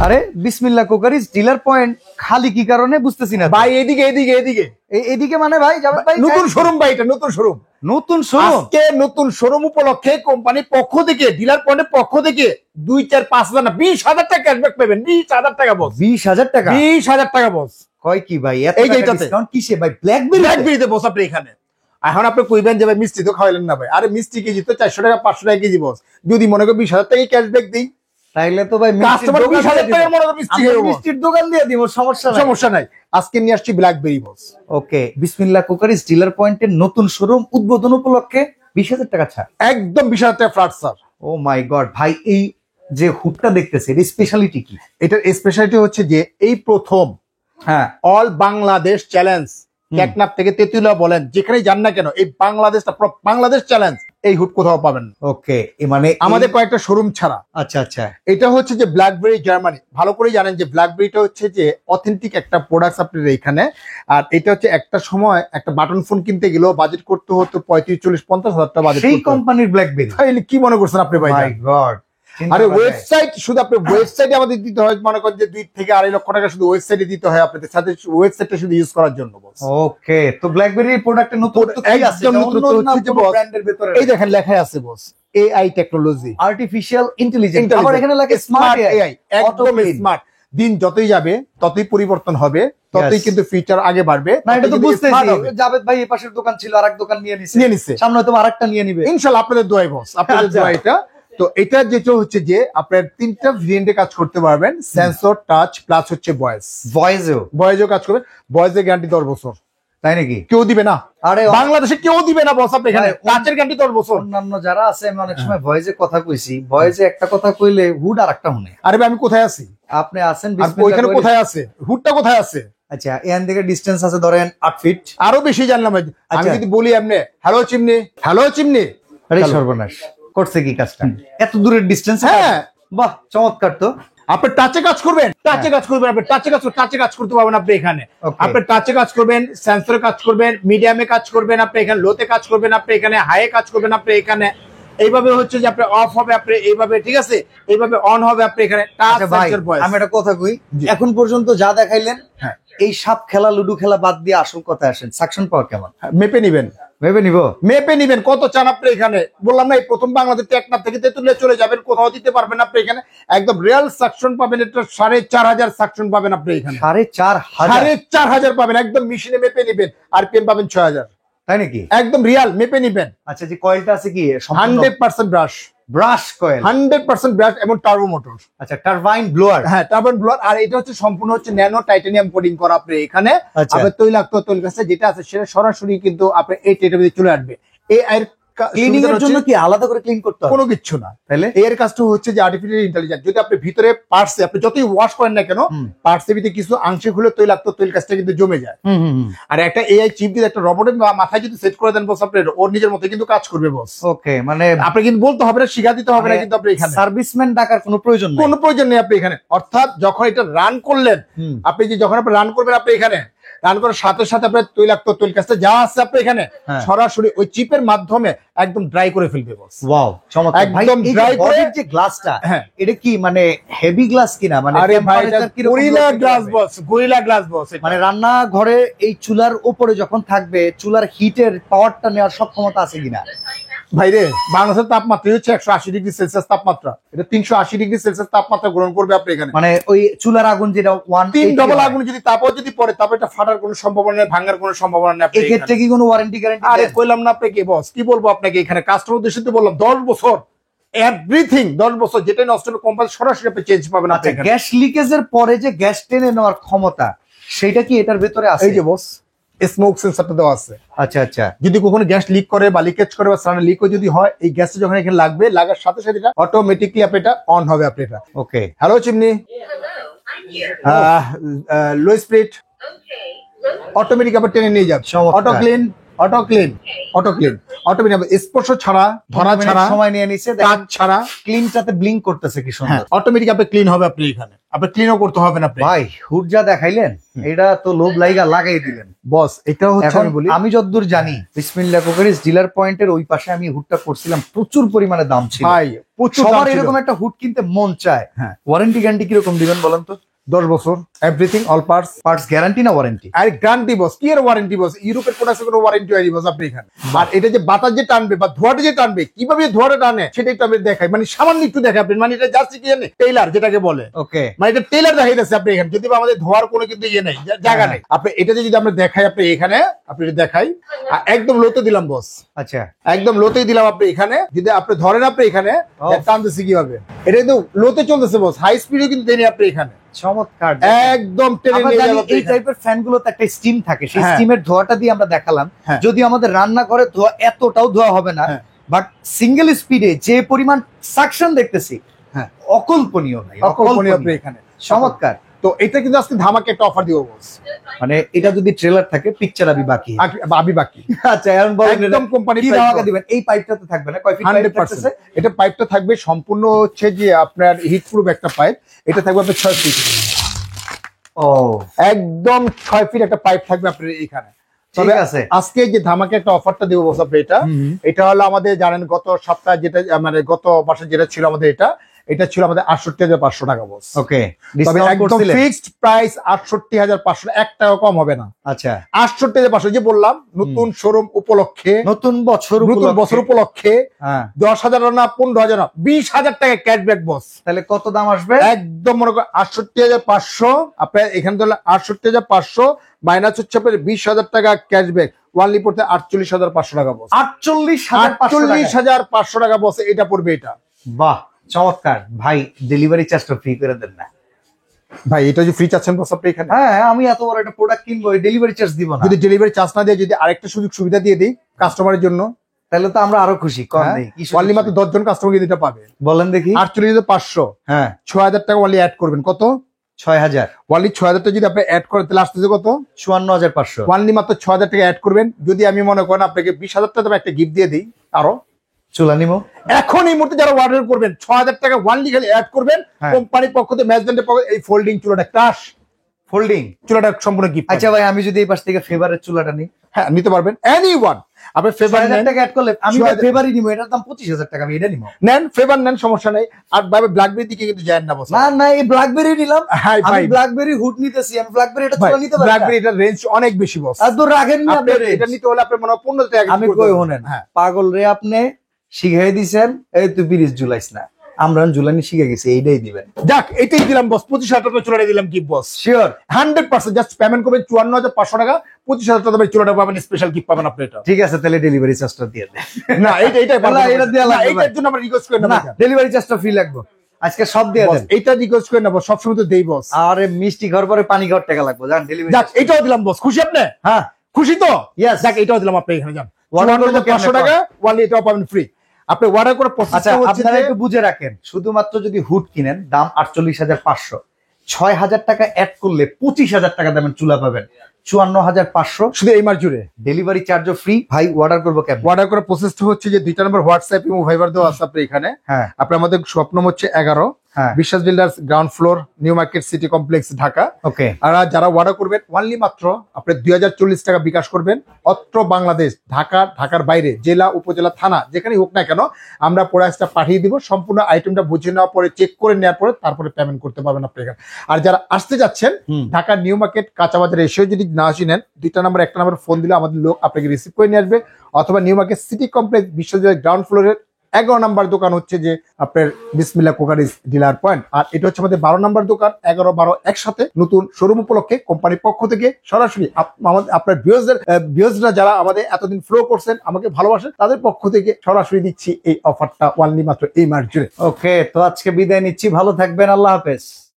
আরে বিসমিল্লাহ cookeries dealer point খালি কি কারণে বুঝতেছি না ভাই। এদিকে এদিকে এদিকে এদিকে মানে ভাই যাবেন ভাই নতুন শোরুম ভাই, এটা নতুন শোরুম। নতুন শোরুম আজকে নতুন শোরুম উপলক্ষে কোম্পানির পক্ষ থেকে, ডিলার পয়েন্টের পক্ষ থেকে 2, 4, 5 হাজার না 20,000 টাকা ক্যাশব্যাক পাবেন। 20,000 টাকা বস, 20,000 টাকা 20,000 টাকা বস। কয় কি ভাই এত এই যে টাকা এটাতে। ডিসকাউন্ট কিসে ভাই? ব্ল্যাকবেরি ব্ল্যাকবেরিতে বস আপনি এখানে। এখন আপনি কইবেন যে ভাই মিষ্টি তো খাওয়াইলেন না ভাই। আরে মিষ্টি কেজি তো 400 টাকা 500 টাকা কেজি বস। যদি মনে করেন 20,000 টাকা ক্যাশব্যাক দিই, তাইলে তো ভাই কাস্টমার 20,000 টাকার মনে করেন মিষ্টি খাইবো। মিষ্টির দোকান দিয়ে দিব, সমস্যা নাই। সমস্যা নাই। আজকে নিয়ে আসছি ব্ল্যাকবেরি বস। ওকে, বিসমিল্লাহ কুকারিজ ডিলার পয়েন্টের নতুন শোরুম উদ্বোধন উপলক্ষে 20,000 টাকা ছাড়। একদম 20,000 টাকা ফ্ল্যাট স্যার। ও মাই গড ভাই, এই যে হুডটা দেখতেছে এর স্পেশালিটি কি? এটার স্পেশালিটি হচ্ছে যে এই প্রথম হ্যাঁ, অল বাংলাদেশ চ্যালেঞ্জ, টেকনাফ থেকে তেতুলিয়া বলেন যেখানেই যান না কেন, এই বাংলাদেশটা বাংলাদেশ চ্যালেঞ্জ এই হুড কোথাও পাবেন না। ওকে, মানে আমাদের কয়েকটা শোরুম ছাড়া। আচ্ছা আচ্ছা, এটা হচ্ছে যে ব্ল্যাকবেরি জার্মানি। ভালো করে জানেন যে ব্ল্যাকবেরিটা হচ্ছে যে অথেন্টিক একটা প্রোডাক্ট আপনার এখানে। আর এটা হচ্ছে একটা সময় একটা বাটন ফোন কিনতে গেলেও বাজেট করতে হতো 35, 40, 50,000 টাকা বাজেট। সেই কোম্পানির ব্ল্যাকবেরি। তাহলে কি মনে করছেন আপনি ভাই? মাই গড, আরে ওয়েবসাইট, শুধু আপনি ওয়েবসাইটে আমাদের দিতে হয় মনে করেন যে 2 থেকে 2.5 লক্ষ টাকা শুধু ওয়েবসাইটে দিতে হয় আপনাদের সাথে, ওয়েবসাইটটা শুধু ইউজ করার জন্য বস। ওকে, তো ব্ল্যাকবেরি প্রোডাক্টের নতুন কি আছে? একদম নতুন হচ্ছে যে বস, ব্র্যান্ডের ভিতরে এই দেখেন লেখা আছে বস এআই টেকনোলজি, আর্টিফিশিয়াল ইন্টেলিজেন্স, আবার এখানে লেখা স্মার্ট স্মার্ট এআই। একদম স্মার্ট। দিন যতই যাবে ততই পরিবর্তন হবে, ততই কিন্তু ফিচার আগে বাড়বে। না, এটা তো ততই কিন্তু smart বুঝতেছি। হবে। জাভেদ ভাই এই পাশের দোকান ছিল, আরেক দোকান নিয়ে নিয়ে নিছে। সামনে হয়তো আরেকটা নিয়ে নিবে ইনশাআল্লাহ আপনাদের দোয়াই বস, আপনাদের আচ্ছা। দোয়া এটা। তো এটা যেটা হচ্ছে যে আপনার 3টা ভেরিয়েন্টে কাজ করতে পারবেন, সেন্সর, টাচ প্লাস হচ্ছে ভয়েস। ভয়েসও কাজ করবে। ভয়েসের গ্যারান্টি 10 বছর। তাই নাকি? কেউ দিবে না, আরে বাংলাদেশে কেউ দিবে না বস। আপনি এখানে ভাই, টাচের গ্যারান্টি 10 বছর। অন্যান্য যারা আছে আমি অনেক সময় ভয়েসে কথা কইছি, ভয়েসে একটা কথা কইলে হুড আরেকটা শুনে। আরে ভাই আমি কোথায় আছি? আপনি আছেন আর ওইখানে কোথায় আছে? হুডটা কোথায় আছে? আচ্ছা, এখান থেকে ডিসটেন্স আছে ধরেন 8 ফিট। আরো বেশি জানলাম ভাই। আমি আচ্ছা। যদি বলি আপনি হ্যালো চিমনি, হ্যালো চিমনি, আরে সর্বনাশ করছে কি কাজটা? এত দূরের ডিসটেন্স? হ্যাঁ। বাহ, চমৎকার তো। আপনি টাচে কাজ করবেন, টাচে কাজ করবেন, আপনি টাচে কাজ করতে পারবেন আপনি এখানে। Okay. আপনি টাচে কাজ করবেন, সেন্সরে কাজ করবেন, মিডিয়ামে কাজ করবেন আপনি এখানে, লোতে কাজ করবেন আপনি এখানে, হাইয়ে কাজ করবেন আপনি এখানে। এইভাবে হচ্ছে যে আপনি অফ হবে আপনি এইভাবে, ঠিক আছে, এইভাবে অন হবে আপনি এখানে। টাচ আচ্ছা ভাই, সেন্সর ভয়েস। আমি একটা কথা কই, জি। এখন পর্যন্ত যা দেখাইলেন, হ্যাঁ। এই সাপ খেলা লুডো খেলা বাদ দিয়ে আসল কথা আসেন, সাকশন পাওয়ার কেমন? মেপে নিবেন, ভেবে নিব। মেপে নিবেন কত চান আপনি এখানে। বললাম না এই প্রথম বাংলাদেশ টেকনাফ থেকে তেতুলিয়া চলে যাবেন, কোথাও দিতে পারবেন আপনি এখানে। একদম রিয়েল সাকশন পাবেন। এটা 4,500 সাকশন পাবেন আপনি এখানে। 4,500? 4,500 পাবেন একদম মেশিনে মেপে নিবেন। আরপিএম পাবেন 6,000। তাই নাকি? একদম রিয়াল মেপে নিবেন। আচ্ছা, যে কয়েলটা আছে কি 100% ব্রাশ, ব্রাশ কয়েল? 100% ব্রাশ এবং টার্বো মোটর। আচ্ছা, টারবাইন ব্লোয়ার? হ্যাঁ, টার্বাইন ব্লোয়ার। আর এটা হচ্ছে সম্পূর্ণ হচ্ছে ন্যানো টাইটানিয়াম কোটিং করা আপনি এখানে। আচ্ছা। আপনার তৈলাক্ত তৈলগাছে যেটা আছে সেটা সরাসরি কিন্তু আপনার এই টেটের মধ্যে চলে আসবে। এই এর ক্লিনিং এর জন্য কি আলাদা করে ক্লিন করতে হবে? কোনো কিচ্ছু না। তাহলে এর কাজটা হচ্ছে যে আর্টিফিশিয়াল ইন্টেলিজেন্স। যদি আপনি ভিতরে পার্টসে আপনি যতই ওয়াশ করেন না কেন, পার্টসের ভিতরে কিছু আংশিক হলে তৈলাক্ত তৈল কাজটা কিন্তু জমে যায়। আর একটা এআই চিপ দিয়ে একটা রোবটের মাথায় যদি সেট করে দেন বস, আপনার ওর নিজের মতো কিন্তু কাজ করবে বস। ওকে, মানে আপনি কিন্তু বলতে হবে না, শিখা দিতে হবে না কিন্তু আপনি এখানে। সার্ভিসম্যান ডাকার কোনো প্রয়োজন নেই। কোনো প্রয়োজন নেই আপনি এখানে। অর্থাৎ যখন এটা রান করলেন, আপনি যে যখন আপনি রান করবেন আপনি এখানে, রান করার সাথে সাথে আপনার তৈলাক্ত তৈল কাজটা যা আছে আপনি এখানে সরাসরি ওই চিপের মাধ্যমে একদম ড্রাই করে ফেলবে বস। ওয়াও, চমৎকার ভাই। একদম এই ড্রাই করে। যে গ্লাসটা, হ্যাঁ। এটা কি মানে হেভি গ্লাস কিনা? মানে আরে ভাই এটা temperature কিরকম গরিলা রকম গ্লাস হবে? বস, গরিলা গ্লাস বস। মানে রান্না ঘরে এই চুলার উপরে যখন থাকবে, চুলার হিটের পাওয়ারটা নেওয়ার সক্ষমতা আছে কিনা? ভাই রে, বাংলাদেশের তাপমাত্রা হচ্ছে 180 ডিগ্রি সেলসিয়াস তাপমাত্রা। এটা 380 ডিগ্রি সেলসিয়াস তাপমাত্রা গ্রহণ করবে আপনি এখানে। মানে ওই চুলার আগুন যেটা 3 ডবল আগুন যদি তাপও যদি পড়ে, তারপর এটা ফাটার কোনো সম্ভাবনা নেই, ভাঙার কোনো সম্ভাবনা নেই আপনি এক্ষেত্রে এখানে। কি কোনো ওয়ারেন্টি গ্যারান্টি? আরে কইলাম না আপনাকে বস, কি বলবো আপনাকে এখানে কাস্টমার উদ্দেশ্যে তো বললাম 10 বছর এভরিথিং 10 বছর, যেটাই নষ্ট হবে কোম্পানি সরাসরি আপনি চেঞ্জ পাবেন আপনি আচ্ছা, এখানে। গ্যাস লিকেজের পরে যে গ্যাস টেনে নেওয়ার ক্ষমতা, সেটা কি এটার ভিতরে আছে? এই যে বস স্মোক সেন্সরটা দেওয়া আছে। আচ্ছা আচ্ছা, যদি কখনো গ্যাস লিক করে বা লিকেজ করে বা সারানো লিকও যদি হয়, এই গ্যাসটা যখন এখানে লাগবে, লাগার সাথে সাথে এটা অটোমেটিকলি আপনি এটা অন হবে আপনি এটা। Okay. Hello chimney, low speed, automatic আবার টেনে নিয়ে যাবে। চমৎকার। Auto clean, auto clean, auto clean, automatic স্পর্শ ছাড়া, ধরা ছাড়া, সময় নিয়ে নিছে, কাজ ছাড়া ক্লিনটাতে ব্লিঙ্ক করতেছে কি সুন্দর। অটোমেটিক আপনি ক্লিন হবে আপনি এখানে। আপনি ক্লিনও করতে হবে না ভাই হুড যা দেখাইলেন এটা তো লোভ লাগাই দিলেন বস। এটা হচ্ছে এখন আমি বলি, আমি যতদূর জানি বিসমিল্লাহ কোকারিজ ডিলার পয়েন্টের ওই পাশে আমি হুডটা করছিলাম, প্রচুর পরিমাণে দাম ছিল ভাই প্রচুর দাম সবার ছিল। এরকম একটা হুড কিনতে মন চায়। হ্যাঁ। ওয়ারেন্টি গ্যারান্টি কিরকম দিবেন বলেন তো? 10 বছর everything all parts. Parts guarantee না ওয়ারেন্টি? আর গ্যারান্টি বস, কি এর ওয়ারেন্টি বস? ইউরোপের প্রোডাক্টে কোনো ওয়ারেন্টি হয় বস আপনি এখানে। আর এটা যে বাতাস যে টানবে বা ধোঁয়াটা যে টানবে, কিভাবে ধোঁয়াটা টানে সেটা একটু আমি দেখাই, মানে সামান্য একটু দেখাই আপনি, মানে এটা জাস্ট কি জানেন টেইলার যেটাকে বলে, ওকে মানে এটা টেইলার দেখাইতেছে আপনি এখানে, যদি বা আমাদের ধোয়ার কোনো কিন্তু ইয়ে নেই, জায়গা নেই। আপনি এটা যদি আমরা দেখাই আপনি এখানে, আপনি এটা দেখাই একদম লোতে দিলাম বস, আচ্ছা একদম লোতেই দিলাম আপনি এখানে, যদি আপনি ধরেন আপনি এখানে টানতেছি কিভাবে, এটা কিন্তু লোতে চলতেছে বস, হাই স্পিডে কিন্তু দেনি আপনি এখানে, চমৎকার। একদম টেনে আমরা নিয়ে জানি যাবে এই টাইপের ফ্যান গুলোতে একটা স্টিম থাকে, সেই হ্যাঁ। স্টিমের ধোঁয়াটা দিয়ে আমরা দেখালাম, হ্যাঁ। যদি আমাদের রান্না করে ধোঁয়া এতটাও ধোঁয়া হবে না, হ্যাঁ। বাট সিঙ্গেল স্পিডে যে পরিমাণ সাকশন দেখতেছি হ্যাঁ। অকল্পনীয় ভাই, অকল্পনীয় আপনি এখানে। চমৎকার। তো এটা কিন্তু আজকে ধামাকে একটা অফার দিব বস, মানে এটা যদি ট্রেলার থাকে পিকচার আমি বাকি আবি বাকি আচ্ছা এখন বলেন একদম কোম্পানি কি ধামাকা দিবেন? এই পাইপটাতে থাকবে না? কয় ফিট পাইপ 100%। থাকতেছে? এটা পাইপটা থাকবে সম্পূর্ণ হচ্ছে যে আপনার হিট প্রুফ একটা পাইপ, এটা থাকবে আপনার 6 ফিট, ও একদম 6 ফিট একটা পাইপ থাকবে আপনার এখানে। ঠিক তবে আছে। আজকে যে ধামাকে একটা অফারটা দিব বস আপনি, এটা হলো আমাদের জানেন গত সপ্তাহে যেটা মানে গত মাসে যেটা ছিল আমাদের, এটা ছিল আমাদের 68,500 টাকা বস। ওকে তবে ডিসকাউন্ট একদম করছিলেন? ফিক্সড প্রাইস 68,500, 1 টাকা কম হবে না। আচ্ছা 68,500 যে বললাম, নতুন শোরুম উপলক্ষে, নতুন বছর নতুন বছর উপলক্ষে হ্যাঁ 10,000 না 15,000 না 20,000 টাকা ক্যাশব্যাক বস। তাহলে কত দাম আসবে? একদম মনে করেন 68,500, আপনার এখানে ধরলে 68,500 মাইনাস হচ্ছে আপনার 20,000 টাকা ক্যাশব্যাক, ওয়ানলি পড়তে 48,500 টাকা বস। 48,500 টাকা বস এটা পড়বে এটা। বাহ চমৎকার ভাই, ডেলিভারি চার্জটা ফ্রি করে দেন না ভাই? এটা যে ফ্রি চাচ্ছেন বস আপনি এখানে, হ্যাঁ আমি এত বড় একটা প্রোডাক্ট কিনবো, ডেলিভারি চার্জ দিব না? যদি ডেলিভারি চার্জ না দিয়ে যদি আরেকটা সুযোগ সুবিধা দিয়ে দিই কাস্টমারের জন্য, তাহলে তো আমরা আরো খুশি। কম নেই কি ওয়ানলি মাত্র 10 জন কাস্টমার কিন্তু এটা পাবে। বলেন দেখি। 48,500, হ্যাঁ 6,000 টাকা ওয়ানলি অ্যাড করবেন, কত? 6,000, ওয়ানলি 6,000 টাকা যদি আপনি অ্যাড করেন তাহলে আসতেছে কত? 54,500। ওয়ানলি মাত্র 6,000 টাকা অ্যাড করবেন। যদি আমি মনে করেন আপনাকে 20,000 টাকা একটা গিফট দিয়ে দিই, আরো চুলা নিমো এখন এই মুহূর্তে যারা অর্ডার করবেন 6,000 টাকা ওয়ানলি খালি অ্যাড করবেন, হ্যাঁ। কোম্পানির পক্ষ থেকে ম্যানেজমেন্টের পক্ষ থেকে এই ফোল্ডিং চুলাটা ক্রাশ ফোল্ডিং চুলাটা সম্পূর্ণ গিফট। আচ্ছা ভাই আমি যদি এই পাশ থেকে ফেভারের চুলাটা নিই, হ্যাঁ নিতে পারবেন, এনিওয়ান। আপনি ফেভার 6,000 টাকা অ্যাড করলে আমি 6,000 ফেভারই নিবো, এটার দাম 25,000 টাকা, আমি এটা নিবো। নেন, ফেভার নেন, সমস্যা নাই। আর ভাবে ব্ল্যাকবেরি দিকে কিন্তু যায় না বস। না না এই ব্ল্যাকবেরি নিলাম, হ্যাঁ আমি ভাই, ব্ল্যাকবেরি হুড নিতেছি, আমি ব্ল্যাকবেরি এটা ভাই চুলা নিতে পারি? ব্ল্যাকবেরি এটার রেঞ্জ অনেক বেশি বস। আর তো রাখেন না আপনি আপনি এটা নিতে হলে আপনার মনে হয় 15 টাকা আমি কই হনেন হ্যাঁ পাগল রে, আপনি শিখাই দিছেন, এই তুই ব্রিজ ঝুলাইস না, আমরা ঝুলানি শিখে গেছি, এইটাই দিবেন। যাক এটাই দিলাম বস, 25,000 টাকা চুলাটা দিলাম কি বস, শিওর 100%। জাস্ট পেমেন্ট করবেন 54,500 টাকা, 25,000 টাকা দামের চুলাটা পাবেন, স্পেশাল গিফট পাবেন আপনি এটা। ঠিক আছে তাহলে ডেলিভারি চার্জটা দিয়ে দেন। না এইটাই না, এটা দেয়া লাগবে এইটার জন্য আমরা রিকোয়েস্ট করি না না ডেলিভারি চার্জটা ফ্রি লাগবে, আজকে সব দিয়ে বস, দেন। এইটা রিকোয়েস্ট করি না বস, সবসময় তো দেই বস। আরে মিষ্টি ঘর পরে পানি ঘর টাকা লাগবে, জান ডেলিভারি। যাক এটাও দিলাম বস, খুশি আপনি? হ্যাঁ খুশি তো? Yes. যাক এটাও দিলাম আপনি এখানে যান, Order করবো 54,500 কেমনে? টাকা ওয়ানলি এটাও পাবেন ফ্রি। আপনি অর্ডার করে আচ্ছা প্রসেসটা হচ্ছে আপনারা যে একটু বুঝে রাখেন, শুধুমাত্র যদি হুড কিনেন দাম 48,500, 6,000 টাকা অ্যাড করলে 25,000 টাকা দামের চুলা পাবেন, 54,500 শুধু এই মাস জুড়ে। ডেলিভারি চার্জও ফ্রি। ভাই অর্ডার করবো কেমন? অর্ডার করার প্রসেসটা হচ্ছে যে 2টা নম্বর হোয়াটসঅ্যাপ এবং ভাইবার দেওয়া আছে আপনি এখানে। হ্যাঁ আপনি আমাদের স্বপ্ন হচ্ছে 11 হ্যাঁ Biswas Builders, ground floor, New Market City Complex, Dhaka. Okay আর যারা অর্ডার করবেন ওয়ানলি মাত্র আপনি 2,040 টাকা বিকাশ করবেন। অত্র বাংলাদেশ, ঢাকা, ঢাকার বাইরে, জেলা, উপজেলা, থানা যেখানেই হোক না কেন আমরা প্রোডাক্টটা পাঠিয়ে দিব। সম্পূর্ণ আইটেমটা বুঝে নেওয়ার পরে, চেক করে নেওয়ার পরে তারপরে পেমেন্ট করতে পারবেন আপনি এখানে। আর যারা আসতে যাচ্ছেন ঢাকার নিউ মার্কেট কাঁচা বাজারে এসেও যদি না আসি নেন, 2টা নাম্বার 1টা নাম্বার ফোন দিলে আমাদের লোক আপনাকে রিসিভ করে নিয়ে আসবে, অথবা নিউ মার্কেট সিটি কমপ্লেক্স বিশ্ববিদ্যালয়ের গ্রাউন্ড ফ্লোরের 11 নাম্বার দোকান হচ্ছে যে আপনার বিসমিল্লাহ কোকারিজ ডিলার পয়েন্ট। আর এটা হচ্ছে আমাদের 12 নাম্বার দোকান, 11, 12 একসাথে নতুন শোরুম উপলক্ষে কোম্পানির পক্ষ থেকে সরাসরি আপনার ভিউয়ার্সরা যারা আমাদের এতদিন ফ্লো করছেন, আমাকে ভালোবাসেন, তাদের পক্ষ থেকে সরাসরি দিচ্ছি এই অফারটা ওয়ানলি মাত্র এই মাস জুড়ে। ওকে তো আজকে বিদায় নিচ্ছি, ভালো থাকবেন, আল্লাহ হাফেজ।